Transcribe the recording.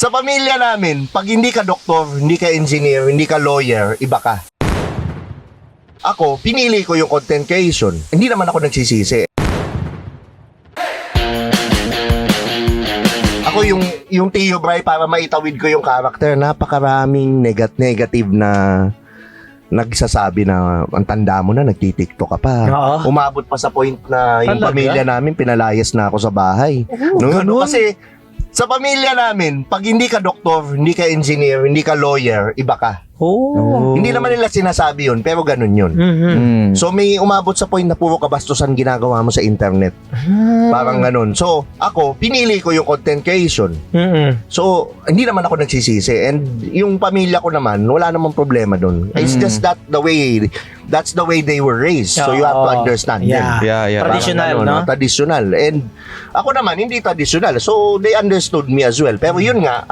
Sa pamilya namin, pag hindi ka doktor, hindi ka engineer, hindi ka lawyer, iba ka. Ako, pinili ko yung content creation. Hindi naman ako nagsisisi. Ako yung Tio Bray para maitawid ko yung character. Napakaraming negative na nagsasabi na ang tanda mo na, nagtitiktok ka pa. Oo. Umabot pa sa point na yung Talaga? pamilya namin, pinalayas na ako sa bahay. No, kasi sa pamilya namin, pag hindi ka doktor, hindi ka engineer, hindi ka lawyer, iba ka. Oh. Hindi naman nila sinasabi yun, pero ganun yun. Mhm. So may umabot sa point na puro kabastusan ginagawa mo sa internet. Parang ganun. So ako, pinili ko yung content creation. Mhm. So hindi naman ako nagsisisi. And yung pamilya ko naman, wala namang problema dun. It's just that's the way they were raised. So you have to Oo. understand Yeah. them. Yeah. Traditional, no? Traditional. And ako naman, hindi traditional. So they understood me as well. Pero yun nga,